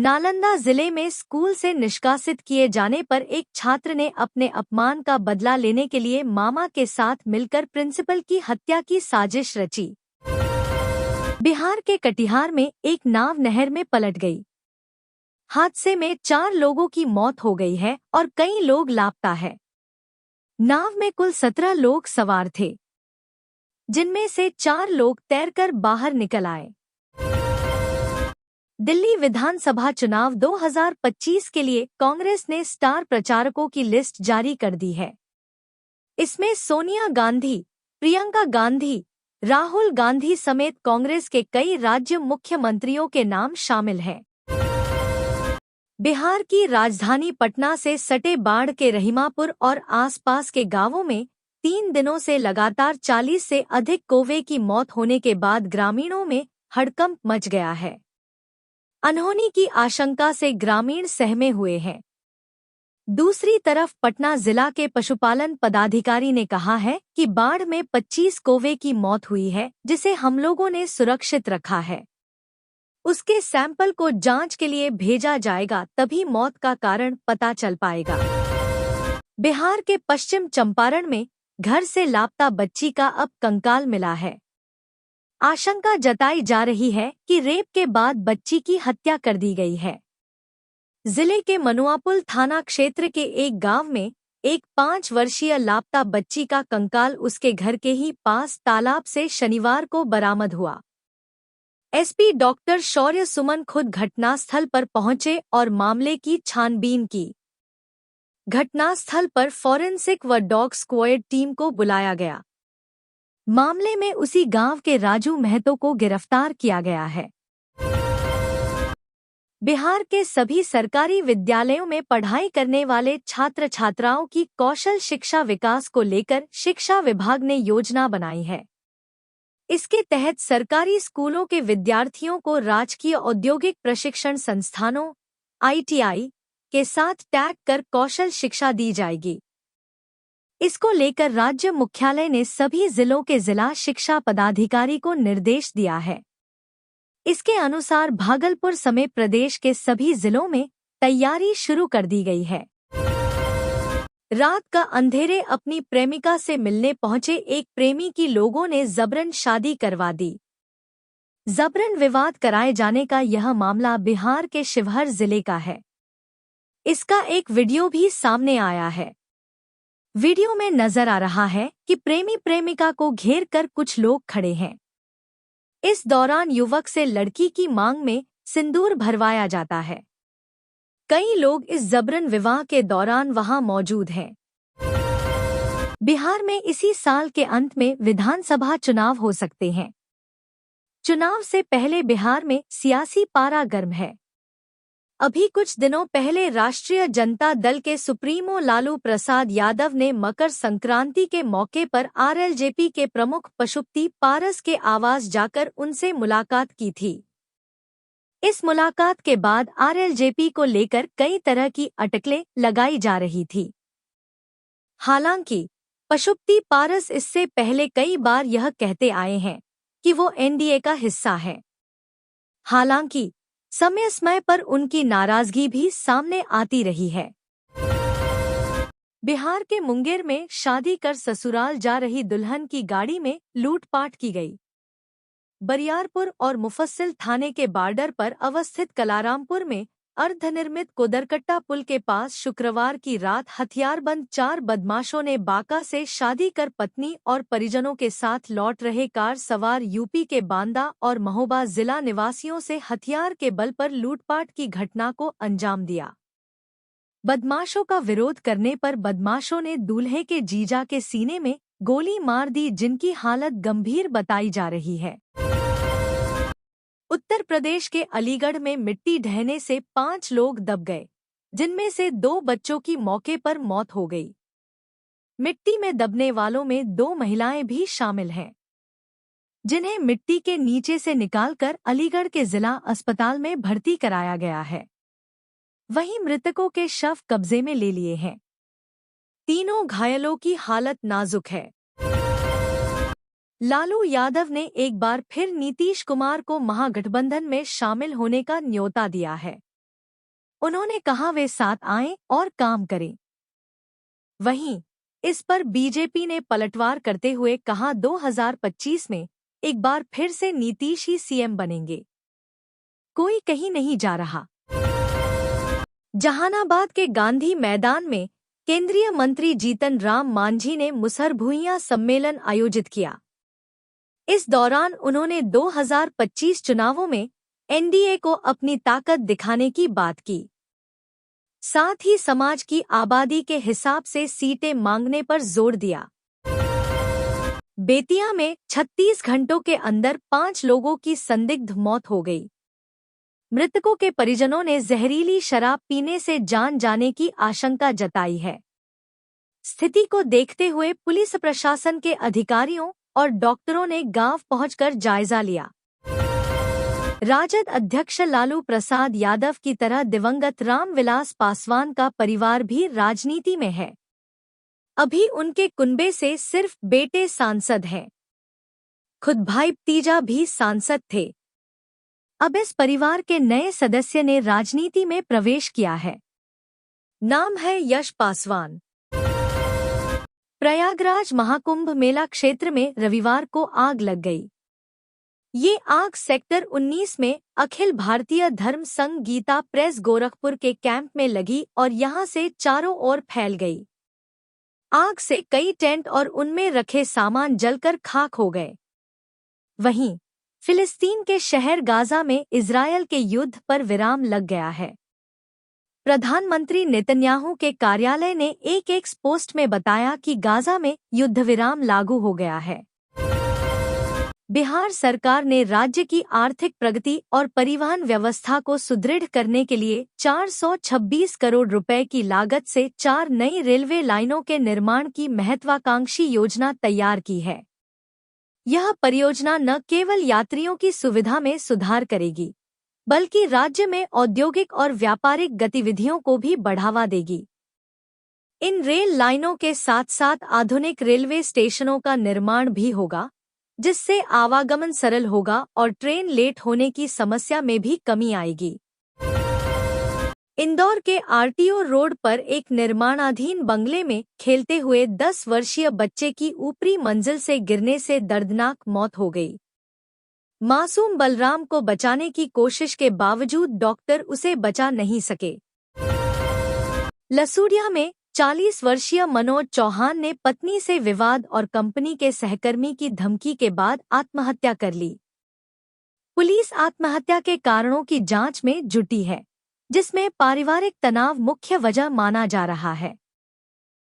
नालंदा जिले में स्कूल से निष्कासित किए जाने पर एक छात्र ने अपने अपमान का बदला लेने के लिए मामा के साथ मिलकर प्रिंसिपल की हत्या की साजिश रची। बिहार के कटिहार में एक नाव नहर में पलट गई। हादसे में 4 लोगों की मौत हो गई है और कई लोग लापता है। नाव में कुल 17 लोग सवार थे, जिनमें से 4 लोग तैरकर बाहर निकल आए। दिल्ली विधानसभा चुनाव 2025 के लिए कांग्रेस ने स्टार प्रचारकों की लिस्ट जारी कर दी है। इसमें सोनिया गांधी, प्रियंका गांधी, राहुल गांधी समेत कांग्रेस के कई राज्य मुख्यमंत्रियों के नाम शामिल हैं। बिहार की राजधानी पटना से सटे बाढ़ के रहीमापुर और आसपास के गांवों में 3 दिनों से लगातार 40 से अधिक कौवे की मौत होने के बाद ग्रामीणों में हड़कंप मच गया है। अनहोनी की आशंका से ग्रामीण सहमे हुए हैं। दूसरी तरफ पटना जिला के पशुपालन पदाधिकारी ने कहा है कि बाढ़ में 25 कौवे की मौत हुई है, जिसे हम लोगों ने सुरक्षित रखा है। उसके सैंपल को जांच के लिए भेजा जाएगा, तभी मौत का कारण पता चल पाएगा। बिहार के पश्चिम चंपारण में घर से लापता बच्ची का अब कंकाल मिला है। आशंका जताई जा रही है कि रेप के बाद बच्ची की हत्या कर दी गई है। जिले के मनुआपुल थाना क्षेत्र के एक गांव में एक 5 वर्षीय लापता बच्ची का कंकाल उसके घर के ही पास तालाब से शनिवार को बरामद हुआ। एसपी डॉक्टर शौर्य सुमन खुद घटनास्थल पर पहुंचे और मामले की छानबीन की। घटनास्थल पर फॉरेंसिक व डॉग स्क्वाड टीम को बुलाया गया। मामले में उसी गांव के राजू महतो को गिरफ्तार किया गया है। बिहार के सभी सरकारी विद्यालयों में पढ़ाई करने वाले छात्र छात्राओं की कौशल शिक्षा विकास को लेकर शिक्षा विभाग ने योजना बनाई है। इसके तहत सरकारी स्कूलों के विद्यार्थियों को राजकीय औद्योगिक प्रशिक्षण संस्थानों (ITI) के साथ टैग कर कौशल शिक्षा दी जाएगी। इसको लेकर राज्य मुख्यालय ने सभी जिलों के जिला शिक्षा पदाधिकारी को निर्देश दिया है। इसके अनुसार भागलपुर समेत प्रदेश के सभी जिलों में तैयारी शुरू कर दी गई है। रात का अंधेरे अपनी प्रेमिका से मिलने पहुंचे एक प्रेमी की लोगों ने जबरन शादी करवा दी। जबरन विवाद कराए जाने का यह मामला बिहार के शिवहर जिले का है। इसका एक वीडियो भी सामने आया है। वीडियो में नजर आ रहा है कि प्रेमी प्रेमिका को घेर कर कुछ लोग खड़े हैं। इस दौरान युवक से लड़की की मांग में सिंदूर भरवाया जाता है। कई लोग इस जबरन विवाह के दौरान वहां मौजूद हैं। बिहार में इसी साल के अंत में विधानसभा चुनाव हो सकते हैं। चुनाव से पहले बिहार में सियासी पारा गर्म है। अभी कुछ दिनों पहले राष्ट्रीय जनता दल के सुप्रीमो लालू प्रसाद यादव ने मकर संक्रांति के मौके पर आरएलजेपी के प्रमुख पशुपति पारस के आवास जाकर उनसे मुलाकात की थी। इस मुलाकात के बाद आरएलजेपी को लेकर कई तरह की अटकलें लगाई जा रही थी। हालांकि पशुपति पारस इससे पहले कई बार यह कहते आए हैं कि वो एनडीए का हिस्सा है। हालांकि समय समय पर उनकी नाराजगी भी सामने आती रही है। बिहार के मुंगेर में शादी कर ससुराल जा रही दुल्हन की गाड़ी में लूटपाट की गई। बरियारपुर और मुफस्सिल थाने के बॉर्डर पर अवस्थित कलारामपुर में अर्धनिर्मित कोदरकट्टा पुल के पास शुक्रवार की रात हथियारबंद 4 बदमाशों ने बांका से शादी कर पत्नी और परिजनों के साथ लौट रहे कार सवार यूपी के बांदा और महोबा जिला निवासियों से हथियार के बल पर लूटपाट की घटना को अंजाम दिया। बदमाशों का विरोध करने पर बदमाशों ने दूल्हे के जीजा के सीने में गोली मार दी, जिनकी हालत गंभीर बताई जा रही है। उत्तर प्रदेश के अलीगढ़ में मिट्टी ढहने से 5 लोग दब गए, जिनमें से 2 बच्चों की मौके पर मौत हो गई। मिट्टी में दबने वालों में 2 महिलाएं भी शामिल हैं, जिन्हें मिट्टी के नीचे से निकालकर अलीगढ़ के जिला अस्पताल में भर्ती कराया गया है। वहीं मृतकों के शव कब्जे में ले लिए हैं। तीनों घायलों की हालत नाजुक है। लालू यादव ने एक बार फिर नीतीश कुमार को महागठबंधन में शामिल होने का न्योता दिया है। उन्होंने कहा वे साथ आएं और काम करें। वहीं इस पर बीजेपी ने पलटवार करते हुए कहा 2025 में एक बार फिर से नीतीश ही सीएम बनेंगे, कोई कहीं नहीं जा रहा। जहानाबाद के गांधी मैदान में केंद्रीय मंत्री जीतन राम मांझी ने मुसहर भुइयां सम्मेलन आयोजित किया। इस दौरान उन्होंने 2025 चुनावों में एनडीए को अपनी ताकत दिखाने की बात की। साथ ही समाज की आबादी के हिसाब से सीटें मांगने पर जोर दिया। बेतिया में 36 घंटों के अंदर 5 लोगों की संदिग्ध मौत हो गई। मृतकों के परिजनों ने जहरीली शराब पीने से जान जाने की आशंका जताई है। स्थिति को देखते हुए पुलिस प्रशासन के अधिकारियों और डॉक्टरों ने गांव पहुंचकर जायजा लिया। राजद अध्यक्ष लालू प्रसाद यादव की तरह दिवंगत रामविलास पासवान का परिवार भी राजनीति में है। अभी उनके कुनबे से सिर्फ बेटे सांसद हैं। खुद भाई भतीजा भी सांसद थे। अब इस परिवार के नए सदस्य ने राजनीति में प्रवेश किया है। नाम है यश पासवान। प्रयागराज महाकुंभ मेला क्षेत्र में रविवार को आग लग गई। ये आग सेक्टर 19 में अखिल भारतीय धर्म संघ गीता प्रेस गोरखपुर के कैंप में लगी और यहां से चारों ओर फैल गई। आग से कई टेंट और उनमें रखे सामान जलकर खाक हो गए। वहीं फिलिस्तीन के शहर गाजा में इजरायल के युद्ध पर विराम लग गया है। प्रधानमंत्री नेतन्याहू के कार्यालय ने एक पोस्ट में बताया कि गाजा में युद्ध विराम लागू हो गया है। बिहार सरकार ने राज्य की आर्थिक प्रगति और परिवहन व्यवस्था को सुदृढ़ करने के लिए 426 करोड़ रुपए की लागत से 4 नई रेलवे लाइनों के निर्माण की महत्वाकांक्षी योजना तैयार की है। यह परियोजना न केवल यात्रियों की सुविधा में सुधार करेगी, बल्कि राज्य में औद्योगिक और व्यापारिक गतिविधियों को भी बढ़ावा देगी। इन रेल लाइनों के साथ साथ आधुनिक रेलवे स्टेशनों का निर्माण भी होगा, जिससे आवागमन सरल होगा और ट्रेन लेट होने की समस्या में भी कमी आएगी। इंदौर के आरटीओ रोड पर एक निर्माणाधीन बंगले में खेलते हुए 10 वर्षीय बच्चे की ऊपरी मंजिल से गिरने से दर्दनाक मौत हो गई। मासूम बलराम को बचाने की कोशिश के बावजूद डॉक्टर उसे बचा नहीं सके। लसूड़िया में 40 वर्षीय मनोज चौहान ने पत्नी से विवाद और कंपनी के सहकर्मी की धमकी के बाद आत्महत्या कर ली। पुलिस आत्महत्या के कारणों की जांच में जुटी है, जिसमें पारिवारिक तनाव मुख्य वजह माना जा रहा है।